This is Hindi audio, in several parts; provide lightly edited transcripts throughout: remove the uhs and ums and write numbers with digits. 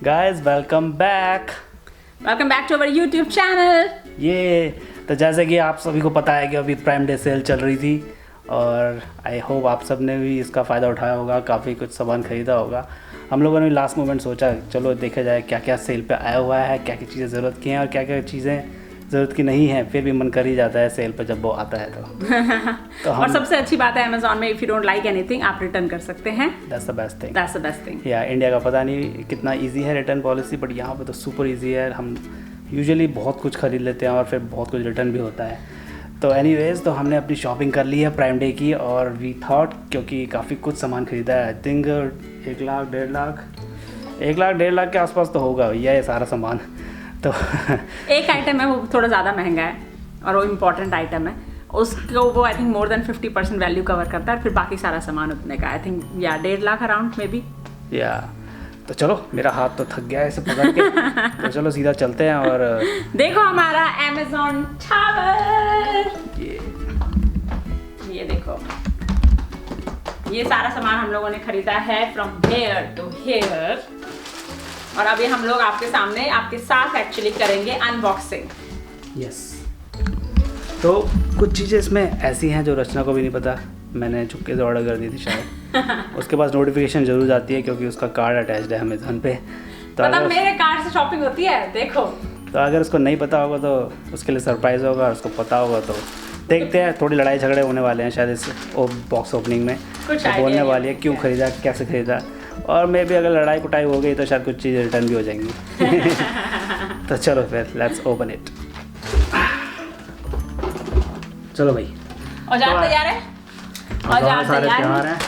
Guys welcome back to our YouTube channel. तो जैसे कि आप सभी को पता है कि अभी प्राइम डे सेल चल रही थी और आई होप आप सब ने भी इसका फ़ायदा उठाया होगा, काफ़ी कुछ सामान ख़रीदा होगा। हम लोगों ने लास्ट मोमेंट सोचा चलो देखा जाए क्या क्या सेल पे आया हुआ है, क्या क्या चीज़ें ज़रूरत की हैं और क्या क्या चीज़ें ज़रूरत की नहीं है। फिर भी मन कर ही जाता है सेल पर जब वो आता है तो और सबसे अच्छी बात है अमेज़न में, if you don't like anything आप रिटर्न कर सकते हैं। That's the best thing. That's the best thing. या इंडिया का पता नहीं कितना इजी है रिटर्न पॉलिसी, बट यहाँ पे तो सुपर इजी है। हम यूजुअली बहुत कुछ खरीद लेते हैं और फिर बहुत कुछ रिटर्न भी होता है। तो एनीवेज तो हमने अपनी शॉपिंग कर ली है प्राइम डे की और वी थॉट क्योंकि काफ़ी कुछ सामान खरीदा है। आई थिंक 1 लाख 1.5 लाख के आसपास तो होगा भैया ये सारा सामान। तो एक आइटम है वो थोड़ा ज़्यादा महंगा है और वो इम्पॉर्टेंट आइटम है, उसको वो I think more than 50% value cover करता है। फिर बाकी सारा सामान उतने का आई थिंक या 1.5 लाख अराउंड में भी। या तो चलो मेरा हाथ तो थक गया है इसे पकड़ के तो चलो सीधा चलते हैं और देखो हमारा अमेज़न टावर। ये देखो, ये सारा सामान हम लोगों ने खरीदा है फ्रॉम हेयर टू हेयर और अभी हम लोग आपके सामने आपके साथ एक्चुअली करेंगे अनबॉक्सिंग। यस तो कुछ चीज़ें इसमें ऐसी हैं जो रचना को भी नहीं पता, मैंने चुपके से ऑर्डर कर दी थी शायद उसके पास नोटिफिकेशन ज़रूर जाती है क्योंकि उसका कार्ड अटैच्ड है अमेज़न पे। तो मतलब मेरे कार्ड से शॉपिंग होती है देखो। तो अगर उसको नहीं पता होगा तो उसके लिए सरप्राइज़ होगा, और उसको पता होगा तो देखते हैं। थोड़ी लड़ाई झगड़े होने वाले हैं शायद इस बॉक्स ओपनिंग में, तो बोलने वाली है क्यों ख़रीदा, कैसे ख़रीदा, और मे भी अगर लड़ाई कुटाई हो गई तो शायद कुछ चीज़ें रिटर्न भी हो जाएंगी तो चलो फिर लेट्स ओपन इट। चलो भाई, औजार तैयार है? औजार तैयार है।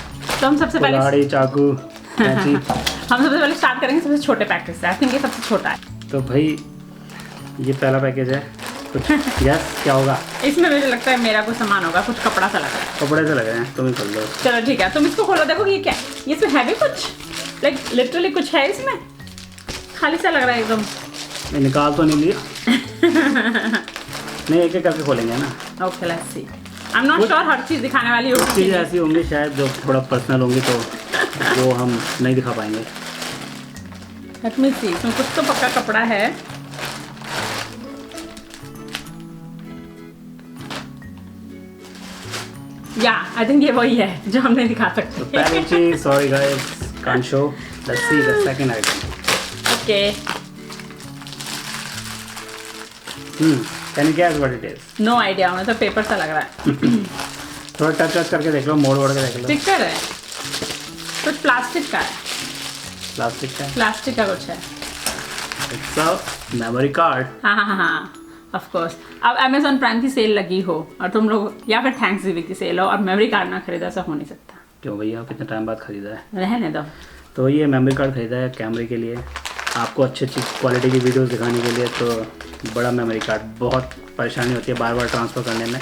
तो हम सबसे पहले चाकू हम सबसे पहले स्टार्ट करेंगे सबसे छोटे पैकेज से। आई थिंक ये सबसे छोटा है। तो भाई ये पहला पैकेज है कुछ यस क्या होगा इसमें? मुझे लगता है मेरा कुछ सामान होगा, कुछ कपड़ा सा लग रहा है। कपड़े से लग रहे हैं, तुम ही खोल दो। चलो ठीक है, तुम इसको खोलो, देखो ये क्या ये इसमें है भी कुछ, लाइक लिटरली कुछ है इसमें, खाली सा लग रहा है एकदम। मैं निकाल तो नहीं लिया नहीं, एक एक करके खोलेंगे ना। Okay let's see. I am not sure हर चीज़ दिखाने वाली होगी। चीज़ें ऐसी होंगी शायद जो थोड़ा पर्सनल होंगी तो वो हम नहीं दिखा पाएंगे। लेट मी सी, इसमें कुछ तो पक्का कपड़ा है। या आई थिंक ये वही है जो हम नहीं दिखा सकते। पहली चीज, sorry guys, can't show. Let's see the second item. Okay can you guess what it is? No idea, मुझे तो पेपर सा लग रहा है। थोड़ा टच करके देख लो, मोड़ के देख लो। स्टिकर है, कुछ प्लास्टिक का है। प्लास्टिक का कुछ है। It's a memory card. हाँ ऑफ कोर्स। अब अमेज़न प्राइम की सेल लगी हो और तुम लोग, या फिर थैंक्सगिविंग की सेल हो और मेमोरी कार्ड ना खरीदा, ऐसा हो नहीं सकता। क्यों भैया, कितने टाइम बाद खरीदा है? रहने दो। तो ये मेमोरी कार्ड खरीदा है कैमरे के लिए, आपको अच्छी क्वालिटी की वीडियोस दिखाने के लिए। तो बड़ा मेमोरी कार्ड, बहुत परेशानी होती है बार बार ट्रांसफ़र करने में,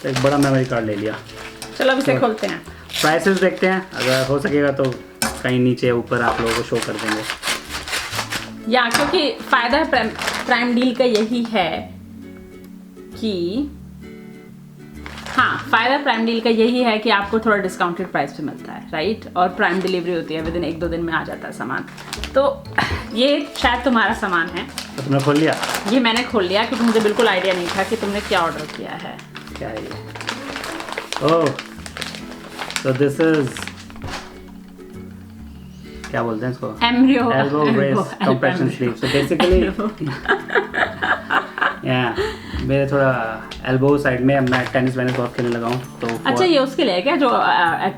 तो एक बड़ा मेमोरी कार्ड ले लिया। चलो अब इसे खोलते हैं। प्राइसेस देखते हैं, अगर हो सकेगा तो कहीं नीचे ऊपर आप लोगों को शो कर देंगे। या क्योंकि फ़ायदा प्राइम डील का यही है कि फ़ायदा प्राइम डील का यही है कि आपको थोड़ा डिस्काउंटेड प्राइस पे मिलता है, राइट? और प्राइम डिलीवरी होती है, विदिन 1-2 दिन में आ जाता है सामान। तो ये शायद तुम्हारा सामान है। तो तुमने खोल लिया? ये मैंने खोल लिया क्योंकि मुझे बिल्कुल आइडिया नहीं था कि तुमने क्या ऑर्डर किया है। क्या है ये? ओह, तो दिस इज, क्या बोलते हैं इसको? Elbow brace compression sleeve. So basically या मेरे थोड़ा एल्बो साइड में, मैं टेनिस बहुत खेलने लगा हूँ तो अच्छा ये उसके लिए क्या जो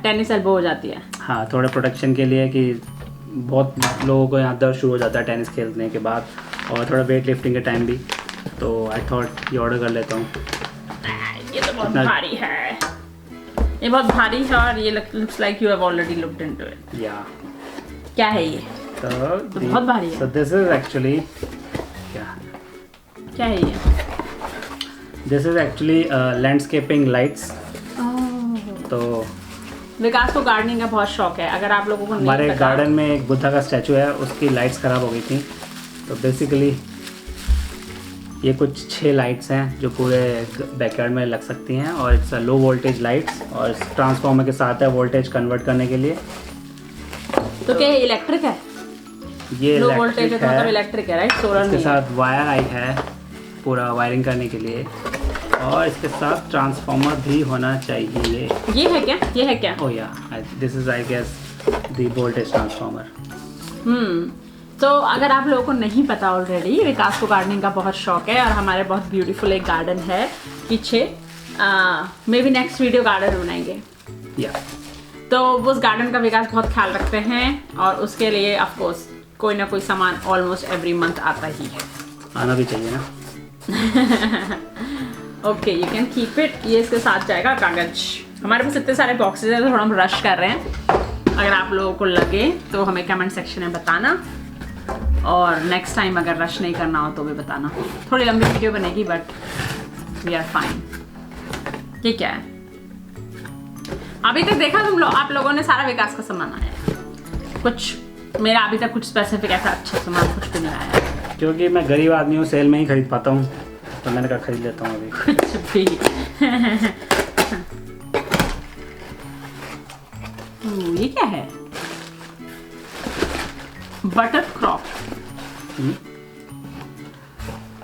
टेनिस एल्बो हो जाती है? हाँ, थोड़ा प्रोटेक्शन के लिए कि बहुत लोगों को यहाँ दर्द शुरू हो जाता है टेनिस खेलने के बाद, और थोड़ा वेट लिफ्टिंग के टाइम भी। तो आई थॉट ये ऑर्डर कर लेता हूँ। ये तो बहुत भारी है, ये बहुत भारी है और ये looks like you have already looked into it. या क्या है ये? तो बहुत भारी है। सो दिस इज एक्चुअली क्या है ये? This is actually landscaping lights. तो विकास को गार्डनिंग का बहुत शौक है। अगर आप लोगों को नहीं हमारे पता, गार्डन में एक बुद्धा का स्टैचू है, उसकी लाइट्स ख़राब हो गई थी। तो बेसिकली ये कुछ 6 लाइट्स हैं जो पूरे बैकयार्ड में लग सकती हैं, और इट्स लो वोल्टेज लाइट्स, और ट्रांसफार्मर के साथ है वोल्टेज कन्वर्ट करने के लिए। तो क्या इलेक्ट्रिक है? ये लो वोल्टेज इलेक्ट्रिक मतलब है, इलेक्ट्रिक है राइट, सोलर इसके नहीं है। साथ वायर आई है पूरा वायरिंग करने के लिए, और इसके साथ ट्रांसफार्मर भी होना चाहिए। ये है क्या, ये है क्या? Oh yeah, this is I guess the voltage transformer. तो अगर आप लोगों को नहीं पता ऑलरेडी, विकास को गार्डनिंग का बहुत शौक है और हमारे बहुत ब्यूटीफुल एक गार्डन है पीछे। May be next video garden बनाएंगे। या तो उस गार्डन का विकास बहुत ख्याल रखते हैं और उसके लिए ऑफ कोर्स कोई ना कोई सामान ऑलमोस्ट एवरी मंथ आता ही है। आना भी चाहिए ना। Okay, you can keep it. ये इसके साथ जाएगा कागज। हमारे पास इतने सारे बॉक्सेस हैं तो थोड़ा हम रश कर रहे हैं। अगर आप लोगों को लगे तो हमें कमेंट सेक्शन में बताना, और नेक्स्ट टाइम अगर रश नहीं करना हो तो भी बताना। थोड़ी लंबी वीडियो बनेगी बट वी आर फाइन। ये क्या है? अभी तक देखा तुम लोग, आप लोगों ने सारा विकास का सामान आया है। कुछ मेरा अभी तक कुछ स्पेसिफिक ऐसा अच्छा सामान कुछ भी नहीं आया है। क्योंकि मैं गरीब आदमी हूँ, सेल में ही खरीद पाता हूँ, तो मैंने कहा खरीद लेता हूँ अभी। कुछ भी। ये क्या है? Butter crop.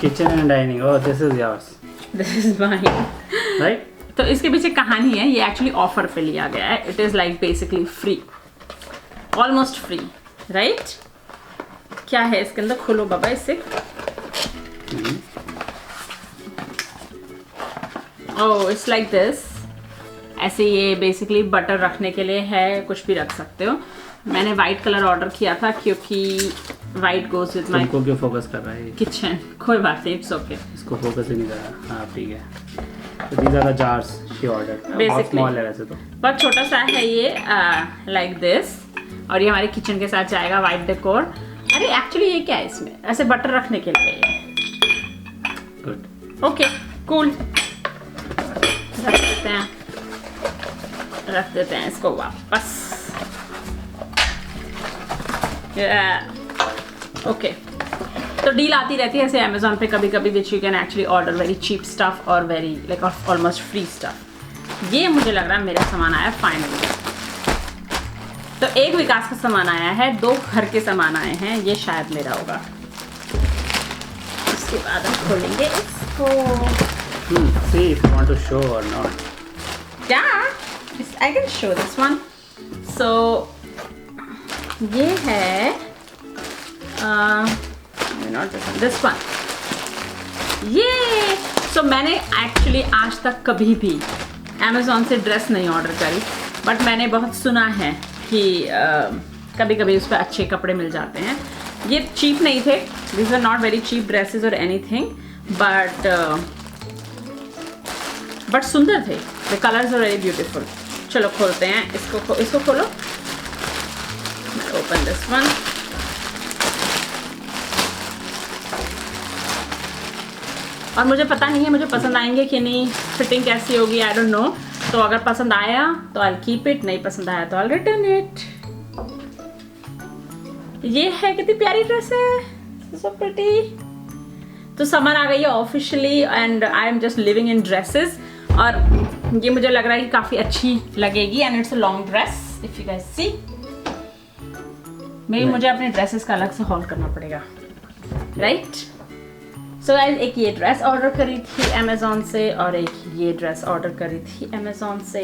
Kitchen and dining. Oh, this is yours. This is mine. Right. तो इसके पीछे कहानी है, ये एक्चुअली ऑफर पे लिया गया है। It is like basically free, almost free, right? क्या है इसके अंदर? खोलो बाबा इसे। ओह, इट्स लाइक दिस। ऐसे ये बेसिकली बटर रखने के लिए है, कुछ भी रख सकते हो। मैंने वाइट कलर ऑर्डर किया था क्योंकि वाइट गोज विद माय तुमको क्यों फोकस कर रहा है? किचन। कोई बात नहीं, इट्स ओके। इसको फोकस ही नहीं कर रहा। हाँ ठीक है। तो these are the jars she ordered. बहुत Basically. small है वैसे तो। बहुत छोटा सा है ये, लाइक दिस। और ये हमारे किचन के साथ जाएगा वाइट डेकोर। अरे एक्चुअली ये क्या है इसमें? ऐसे बटर रखने के लिए ये। गुड। Okay, cool. रख देते हैं इसको वापस। ओके, तो डील आती रहती है ऐसे अमेजोन पे कभी कभी, which you can actually order very cheap stuff और very like almost free stuff. ये मुझे लग रहा है मेरा सामान आया फाइनली। तो एक विकास का सामान आया है, 2 घर के सामान आए हैं। ये शायद मेरा होगा। उसके बाद हम खोलेंगे इसको। See if you want to show or not. Yeah, I can show this one. So ये है not this one. ये so मैंने एक्चुअली आज तक कभी भी अमेजोन से ड्रेस नहीं ऑर्डर करी, बट मैंने बहुत सुना है कि कभी कभी उस पर अच्छे कपड़े मिल जाते हैं। ये चीप नहीं थे, this are not very cheap dresses और एनीथिंग, बट सुंदर थे। The colours are very beautiful. चलो खोलते हैं इसको खोलो। Open this one. और मुझे पता नहीं है मुझे पसंद आएंगे कि नहीं, फिटिंग कैसी होगी, आई डोंट नो। तो अगर पसंद आया तो आई कीप इट, नहीं पसंद आया तो आई रिटर्न इट। ये है, कितनी प्यारी ड्रेस है, सो प्रिटी। तो समर आ गई है officially and I am just living in dresses, और ये मुझे लग रहा है कि काफ़ी अच्छी लगेगी। And it's a long dress, if you guys see. मे मुझे अपने ड्रेसेस का अलग से हॉल करना पड़ेगा, राइट? सो गाइस, एक ये ड्रेस ऑर्डर करी थी अमेजोन से और एक ये ड्रेस ऑर्डर करी थी अमेजोन से।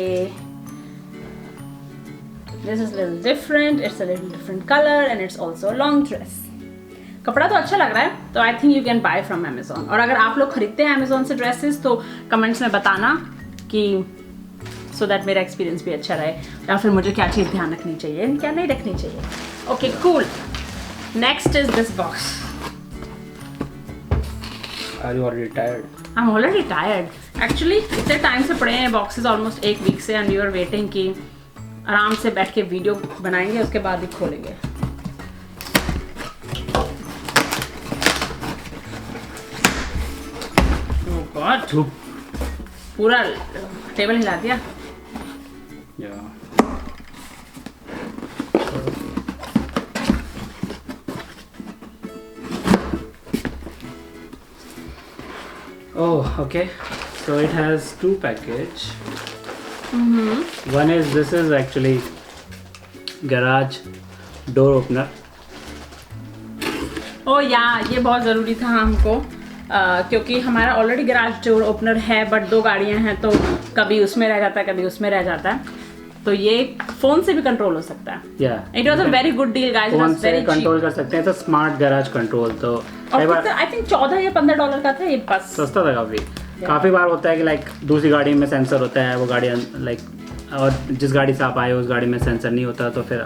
This is little different, it's a little different colour and it's also a long dress. कपड़ा तो अच्छा लग रहा है, तो I think you can buy from Amazon. और अगर आप लोग खरीदते हैं अमेजोन से ड्रेसेस तो कमेंट्स में बताना कि सो दैट मेरा एक्सपीरियंस भी अच्छा रहे, या फिर मुझे क्या चीज़ ध्यान रखनी चाहिए, क्या नहीं रखनी चाहिए। Okay, cool. Next is this box. Are you already tired? I'm already tired. Actually, इतने टाइम से पड़े हैं बॉक्सेस, ऑलमोस्ट 1 वीक से, एंड वी आर वेटिंग कि आराम से बैठ के वीडियो बनाएंगे, उसके बाद ही खोलेंगे। Oh God! पूरा टेबल हिला दिया। Yeah. Oh, okay. So it has 2 package. One is, this is actually garage door opener. ओ या ये बहुत ज़रूरी था हमको, क्योंकि हमारा ऑलरेडी गैराज डोर ओपनर है, बट 2 गाड़ियाँ हैं तो कभी उसमें रह जाता है, कभी उसमें रह जाता है, तो ये फ़ोन से भी कंट्रोल हो सकता है। It was a very good deal guys, phone से कंट्रोल कर सकते हैं, तो स्मार्ट गैराज कंट्रोल। तो आई थिंक $14 या $15 का था ये, बस सस्ता था काफ़ी। काफ़ी बार होता है कि लाइक दूसरी गाड़ी में सेंसर होता है, वो गाड़ी लाइक, और जिस गाड़ी से आप आए उस गाड़ी में सेंसर नहीं होता, तो फिर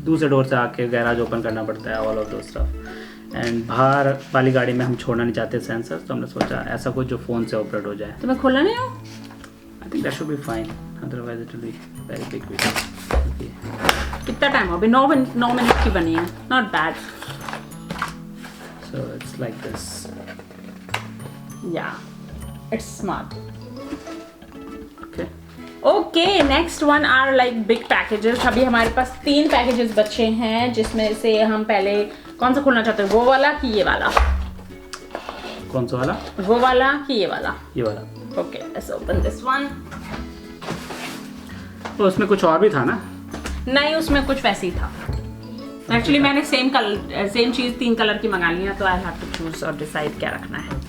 दूसरे डोर से आके गैराज ओपन करना पड़ता है, ऑल ऑफ दो स्टफ। एंड बाहर वाली गाड़ी में हम छोड़ना नहीं चाहते सेंसर, तो हमने सोचा ऐसा कुछ जो फ़ोन से ऑपरेट हो जाए। तुम्हें खोलना नहीं हो? I think that should be fine, otherwise it will be very big video. कितना टाइम हो? अभी 9 मिनट की बनी है, not bad. So it's like this, या it's smart. Okay okay, next one are like big packages. अभी हमारे पास 3 पैकेजेस बचे हैं, जिसमें से हम पहले कौन सा खोलना चाहते हैं, वो वाला कि ये वाला? कौन सा वाला? वो वाला कि ये वाला? ये वाला। Okay, let's open this one. तो उसमें कुछ और भी था ना? नहीं, उसमें कुछ वैसे ही था। एक्चुअली मैंने सेम चीज़ 3 कलर की मंगा ली है, तो आई हैव टू चूज और डिसाइड क्या रखना है।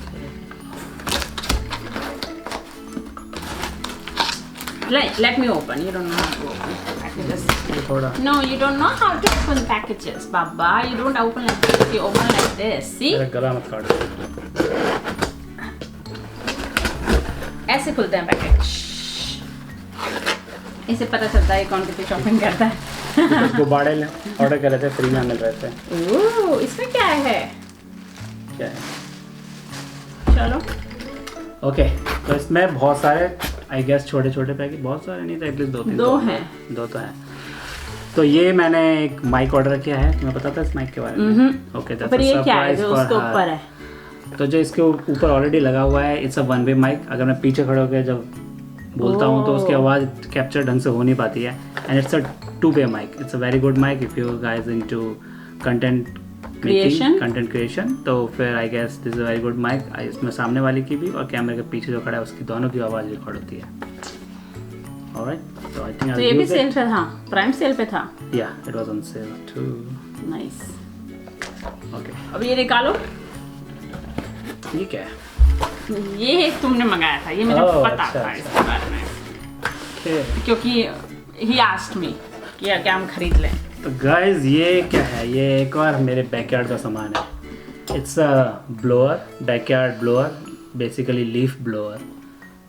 Let me open. You don't know how to open packages. थोड़ा No, you don't know how to open packages, Baba. You don't open like this. You open like this. See? मेरा गला मत काट। ऐसे खुलते हैं पैकेज। इससे पता चलता है कौन कितनी शॉपिंग करता है। गुब्बारे ऑर्डर कर रहे थे, फ्री में मिल रहे थे। ओह, इसमें क्या है? क्या है? चलो। ओके, तो इसमें बहुत सारे आई गेस छोटे छोटे पैकेट, बहुत सारे नहीं तो एटलीस्ट 2-3 दो हैं। 2 तो हैं। तो ये मैंने एक माइक ऑर्डर किया है, तुम्हें पता था इस माइक के बारे में? ओके, पर ये क्या है जो उसके ऊपर है? तो जो इसके ऊपर ऑलरेडी लगा हुआ है, इट्स अ 1 वे माइक। अगर मैं पीछे खड़े होकर जब बोलता हूँ तो उसकी आवाज़ कैप्चर ढंग से हो नहीं पाती है। And it's a 2 way mic. It's a very good mic if you guys into content creation, तो फिर I guess this is a very good mic. इसमें सामने वाली की भी और कैमरे के पीछे जो खड़ा है उसकी दोनों की आवाज़ रिकॉर्ड होती है। ऑलराइट, तो आई थिंक तो ये भी सेल पे था, प्राइम सेल पे था। Yeah it was on sale too. Nice. Okay, अब ये निकालो। ये क्या है? ये तुमने मंगाया था, ये मुझे पता अच्छा, था इसके बारे में, Okay. क्योंकि ही आस्क्ड मी कि क्या हम खरीद लें। तो गाइज ये क्या है? ये एक और मेरे बैकयार्ड का सामान है। It's a blower, backyard blower, basically leaf blower.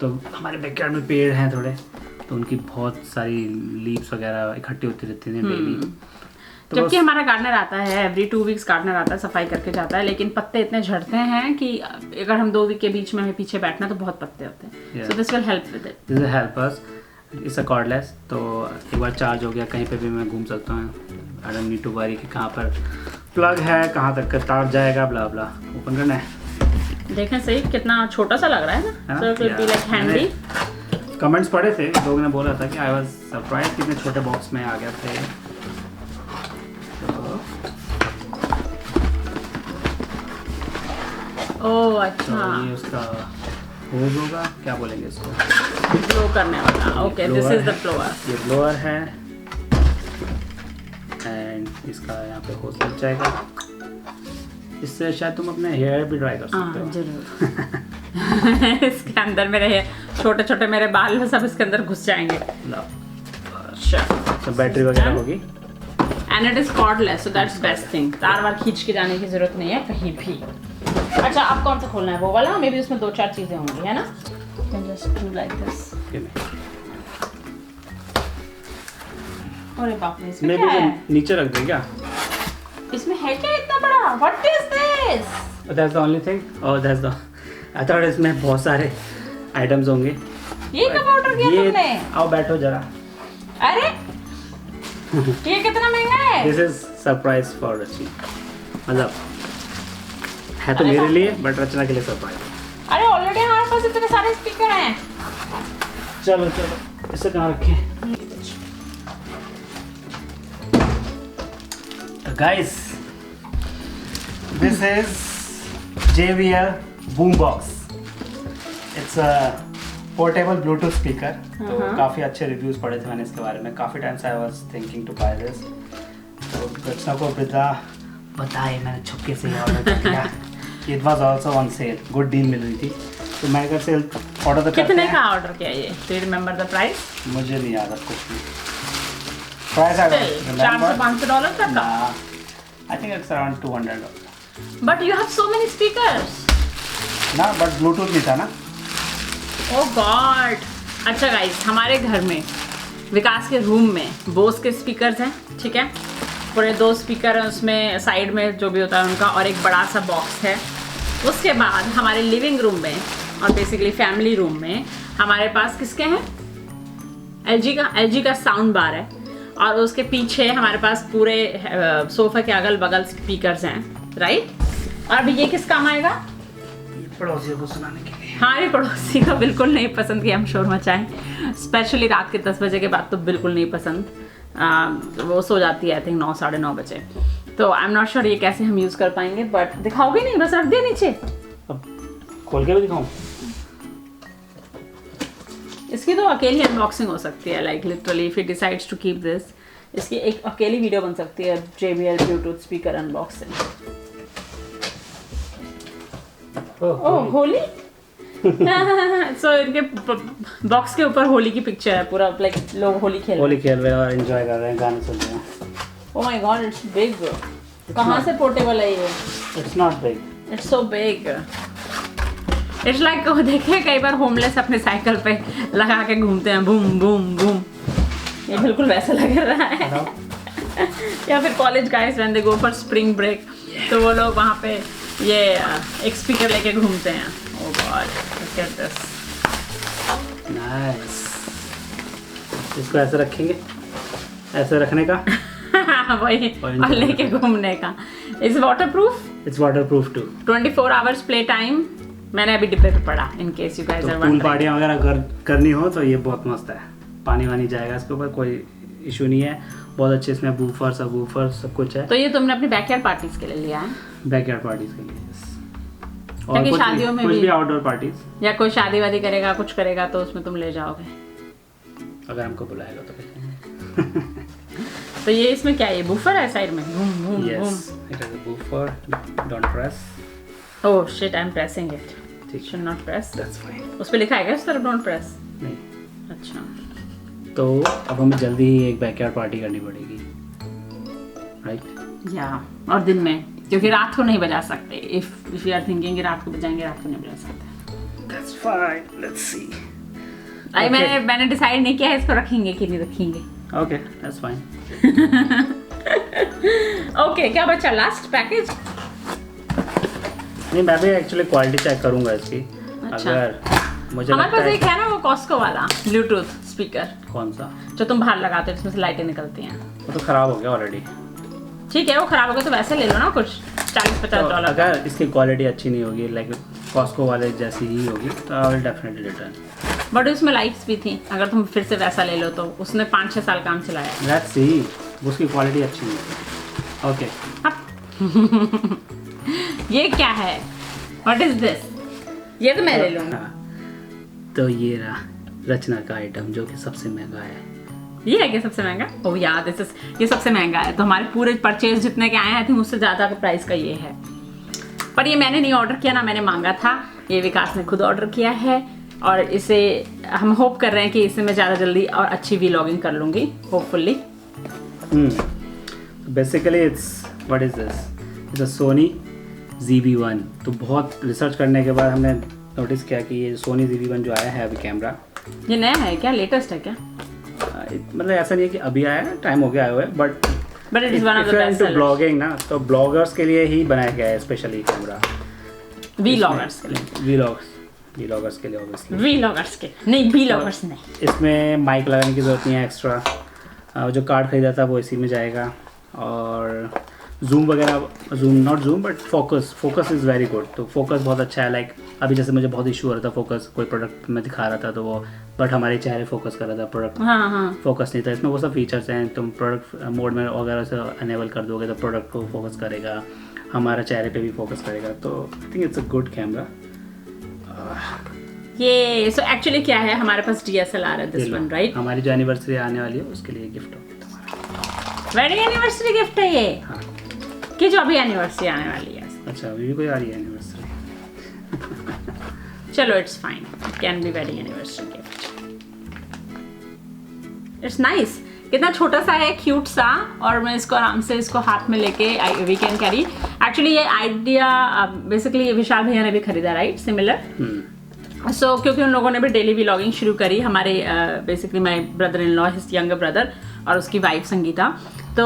तो हमारे बैकयार्ड में पेड़ हैं थोड़े, तो उनकी बहुत सारी लीव्स वगैरह इकट्ठी होती रहती हैं डेली। तो जबकि हमारा गार्डनर आता है, एवरी 2 वीक्स गार्डनर आता है, सफाई करके जाता है, लेकिन पत्ते इतने झड़ते हैं कि अगर हम 2 वीक के बीच में हमें पीछे बैठना तो बहुत पत्ते होते हैं। So this will help with it. This will help us. It's a cordless, तो एक बार चार्ज हो गया कहीं पे भी मैं घूम सकता हूँ। I don't need to worry कि कहाँ पर प्लग है, कहाँ तक का तार जाएगा, ब्ला ब्ला। ओपन करना है। देखें सही कितना छोटा सा लग रहा है ना, so it will be like handy. Comments पढ़े थे, लोगों ने बोला था कि आई वाज सरप्राइज कितने छोटे बॉक्स में आ गए थे। ओह अच्छा, तो ये उसका होज होगा, क्या बोलेंगे इसको, ब्लो करने वाला। Okay, this is the blower. ये ब्लोअर है एंड इसका यहाँ पे होज लग जाएगा। इससे शायद तुम अपने हेयर भी ड्राई कर सकते हो। जरूर। इसके अंदर मेरे छोटे छोटे मेरे बाल सब इसके अंदर घुस जाएंगे। तो बैटरी वगैरह होगी and it is cordless, so that's best thing. तार वार खींच के जाने की जरूरत नहीं है कहीं भी। अच्छा, अब कौन सा खोलना है? वो वाला? मे बी उसमें 2-4 चीजें होंगी, है ना? Just do like this. अरे बाप रे, इसमें क्या है? नीचे रख दे क्या? इसमें है क्या इतना बड़ा? What is this? That's the only thing. Oh that's the, I thought इसमें बहुत सारे आइटम्स होंगे। ये कब ऑर्डर किया तुमने? आओ बैठो जरा। अरे ये कितना महंगा है? दिस इज सरप्राइज फॉर रचना। मतलब है तो मेरे लिए, बट रचना के लिए सरप्राइज। अरे ऑलरेडी हमारे पास इतने सारे स्पीकर हैं। चलो चलो, इसे कहाँ रखें? Guys, this is JBL Boombox. It's a portable Bluetooth speaker. तो काफ़ी अच्छे रिव्यूज़ पढ़े थे मैंने इसके बारे में। काफ़ी टाइम से I was thinking to buy this. तो रचना को बिदा बताए मैंने छुपके से ऑर्डर किया। It was also on sale, good deal मिल रही थी तो मैं अगर सेल ऑर्डर तो कितने का ऑर्डर किया ये? Do you remember the price? मुझे नहीं याद अब कुछ भी। प्राइस आई $400-500 तक का? I think it's around $200। But you have so many speakers ना, बट ब्लूटूथ नहीं था ना। ओह गॉड। अच्छा गाइस, हमारे घर में विकास के रूम में बोस के स्पीकर्स हैं, ठीक है, पूरे 2 स्पीकर हैं उसमें, साइड में जो भी होता है उनका, और एक बड़ा सा बॉक्स है। उसके बाद हमारे लिविंग रूम में और बेसिकली फैमिली रूम में हमारे पास किसके हैं? LG का साउंड बार है, और उसके पीछे हमारे पास पूरे सोफे के अगल बगल स्पीकर्स हैं, राइट। और अभी ये किस काम आएगा? पड़ोसियों को सुनाने के लिए। हाँ, ये पड़ोसी का बिल्कुल नहीं पसंद कि हम शोर मचाएं, स्पेशली रात के 10 बजे के बाद तो बिल्कुल नहीं पसंद। वो सो जाती है आई थिंक 9 साढ़े 9 बजे, तो आई एम नॉट श्योर ये कैसे हम यूज़ कर पाएंगे, बट दिखाओगे नहीं? बस रख दिया नीचे। अब खोल के भी दिखाऊं? इसकी तो अकेली अनबॉक्सिंग हो सकती है, like literally if he decides to keep this, इसकी एक अकेली वीडियो बन सकती है, JBL bluetooth speaker unboxing. Oh holy. So इनके बॉक्स के ऊपर होली की पिक्चर है, पूरा लाइक लोग होली खेल रहे हैं और एंजॉय कर रहे हैं, गाने सुन रहे हैं। Oh my God, it's big. कहाँ से पोर्टेबल है ये? It's not big, it's so big. It's like वो देखे कई बार होमलेस अपने साइकिल पे लगा के घूमते हैं, बूम बूम बूम, ये बिल्कुल वैसा लग रहा है। या फिर college guys when they go for spring break, तो वो लोग वहाँ पे ये एक स्पीकर लेके घूमते हैं। Oh God, look at this, nice. इसको ऐसे रखेंगे, ऐसे रखने का वही, और लेके घूमने का। Is waterproof? It's waterproof too. 24 hours play time. मैंने अभी डिब्बे पे पढ़ा, in case you guys are pool पार्टियाँ वगैरह करनी हो तो ये बहुत मस्त है। पानी वानी जाएगा इसके ऊपर, कोई इशू नहीं है। बहुत अच्छे इसमें बूफर सब कुछ है। तो ये तुमने अपनी बैकयार्ड पार्टीज के लिए लिया है? बैकयार्ड पार्टीज के लिए, और शादियों में कुछ भी आउटडोर पार्टीज, या कोई शादी वादी करेगा, कुछ करेगा तो उसमें तुम ले जाओगे अगर हमको बुलाएगा तो। तो ये इसमें क्या है? ये बूफर है साइड में? Yes, it is a woofer, don't press. Oh shit, I am pressing it. ठीक, should not press, that's fine. उस पे लिखा है क्या इस तरफ डोंट प्रेस? नहीं। अच्छा, तो अब हमें जल्दी ही एक बैकयार्ड पार्टी करनी पड़ेगी, राइट? या और दिन में, क्योंकि रात को नहीं बजा सकते। इफ यू आर थिंकिंग रात को बजाएंगे, रात को नहीं बजा सकते। That's fine, let's see. मैंने डिसाइड नहीं किया है इसको रखेंगे कि नहीं रखेंगे। Okay, that's fine. ओके, क्या बचा? Last package? नहीं, मैं भी एक्चुअली क्वालिटी चेक करूंगा इसकी। अच्छा। अगर मुझे हमारे पास एक है ना वो कॉस्को वाला ब्लूटूथ स्पीकर। कौन सा? जो तुम बाहर लगाते हो, इसमें से लाइटें निकलती हैं। वो तो खराब हो गया ऑलरेडी। ठीक है, वो खराब हो गया तो वैसे ले लो ना, कुछ $40-50। अगर इसकी क्वालिटी अच्छी नहीं होगी, लाइक कॉस्को वाले जैसी ही होगी, तो I will definitely return. But उसमें लाइट्स भी थी, अगर तुम फिर से वैसा ले लो तो उसने 5-6 साल काम चलाया। लेट्स सी, उसकी क्वालिटी अच्छी नहीं है। ओके। ये क्या है? What is this? ये तो मैं ले लूँगा। तो ये रहा रचना का आइटम, जो कि सबसे महंगा है। ये है क्या सबसे महंगा? ओह यार, ये सबसे महंगा है। तो हमारे पूरे परचेज जितने के आए हैं थे, उससे ज़्यादा का प्राइस का ये है। पर ये मैंने नहीं ऑर्डर किया ना, मैंने मांगा था। ये विकास ने खुद ऑर्डर किया है, और इसे हम होप कर रहे हैं कि इससे मैं ज़्यादा जल्दी और अच्छी व्लॉगिंग कर लूँगी, hopefully. Basically it's, what is this? It's a Sony ZV-1। तो बहुत रिसर्च करने के बाद हमने नोटिस किया कि ये सोनी ZV-1 जो आया है अभी कैमरा, ये नया है क्या? लेटेस्ट है क्या? मतलब ऐसा नहीं है कि अभी आया है, टाइम हो गया आया हुआ है, but it is one of the best sellers. Blogging ना, तो ब्लॉगर्स के लिए ही बनाया गया है स्पेशली कैमरा। व्लॉगर्स के लिए, व्लॉगर्स के लिए ऑब्वियसली। व्लॉगर्स के नहीं, व्लॉगर्स नहीं। इसमें माइक लगाने की ज़रूरत नहीं है एक्स्ट्रा। जो कार्ड खरीदा था वो इसी में जाएगा। और जूम वगैरह, not zoom but focus is very good. तो फोकस बहुत अच्छा है। लाइक अभी जैसे मुझे बहुत इशू हो रहा था फोकस, कोई प्रोडक्ट में दिखा रहा था तो वो, बट हमारे चेहरे फोकस कर रहा था, प्रोडक्ट फोकस नहीं था। इसमें वो सब फीचर्स हैं। तुम प्रोडक्ट मोड में वगैरह से अनेबल कर दोगे तो प्रोडक्ट को फोकस करेगा, हमारा चेहरे पे भी फोकस करेगा। तो I think it's a good camera. ये सो एक्चुअली क्या है, हमारे पास DSLR है दिस वन, राइट? हमारी जो एनिवर्सरी आने वाली है उसके लिए गिफ्ट होगी तुम्हारा। वेडिंग एनिवर्सरी गिफ्ट है ये? हाँ। कि जो अभी एनिवर्सरी आने वाली है। अच्छा, अभी भी कोई आ रही है एनिवर्सरी? चलो it's fine, it can be wedding anniversary gift. It's nice, कितना छोटा सा है, क्यूट सा, और मैं इसको आराम से इसको हाथ में लेके वी कैन कैरी। एक्चुअली ये आइडिया बेसिकली विशाल भैया ने भी खरीदा, राइट, सिमिलर। सो क्योंकि उन लोगों ने भी डेली व्लॉगिंग शुरू करी, हमारे basically my brother in law, his younger brother, और उसकी वाइफ संगीता। तो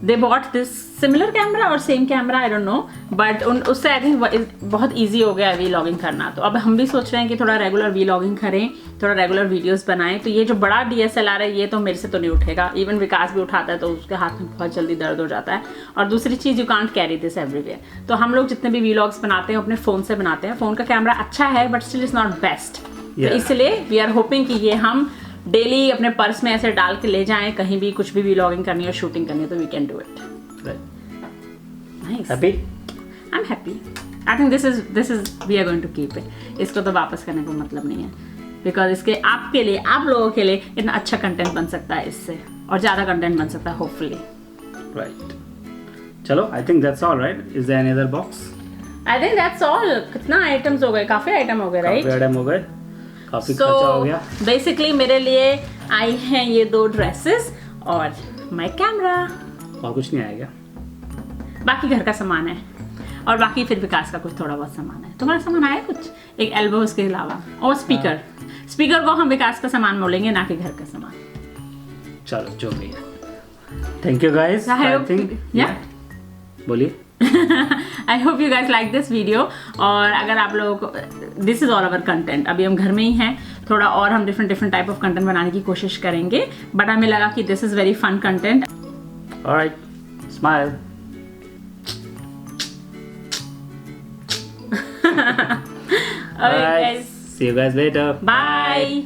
they bought this similar camera और same camera, I don't know, but उससे आई थिंक बहुत ईजी हो गया है व्लॉगिंग करना। तो अब हम भी सोच रहे हैं कि थोड़ा रेगुलर व्लॉगिंग करें, थोड़ा रेगुलर वीडियोस बनाएं। तो ये जो बड़ा DSLR है ये तो मेरे से तो नहीं उठेगा, इवन विकास भी उठाता है तो उसके हाथ में बहुत जल्दी दर्द हो जाता है। और दूसरी चीज़, you can't carry this everywhere. तो हम लोग जितने भी व्लॉग्स बनाते हैं अपने फ़ोन से बनाते हैं। फ़ोन का कैमरा अच्छा है but still is not best. तो इसलिए वी आर होपिंग कि ये हम डेली अपने पर्स में ऐसे डाल के ले जाएं, कहीं भी कुछ भी व्लॉगिंग करनी है, शूटिंग करनी है, तो we can do it. Nice. Happy? I'm happy. I think this is we are going to keep it. इसको तो वापस करने का मतलब नहीं है, बिकॉज इसके आपके लिए, आप लोगों के लिए इतना अच्छा कंटेंट बन सकता है इससे, और ज़्यादा कंटेंट बन सकता है होपफुली। Right. चलो, I think that's all, right? Is there any other box? I think that's all. कितना आइटम्स हो गए, काफ़ी आइटम हो गए, राइट? काफ़ी आइटम हो गए, काफ़ी खर्चा हो गया। बेसिकली मेरे लिए आई हैं ये 2 ड्रेसेस और माई कैमरा, और कुछ नहीं आएगा। बाकी घर का सामान है, और बाकी फिर विकास का कुछ थोड़ा बहुत सामान है। तुम्हारा सामान आया कुछ, एक एल्बो उसके अलावा, और स्पीकर। स्पीकर को हम विकास का सामान बोलेंगे, ना कि घर का सामान। चलो, जो भी है। Thank you guys. I think बोलिए। I hope you guys like this video. और अगर आप लोगों को, this is all our content, अभी हम घर में ही हैं, थोड़ा और हम डिफरेंट टाइप ऑफ कंटेंट बनाने की कोशिश करेंगे, बट हमें लगा कि this is very fun content. Alright, smile. Alright, guys. See you guys later. Bye.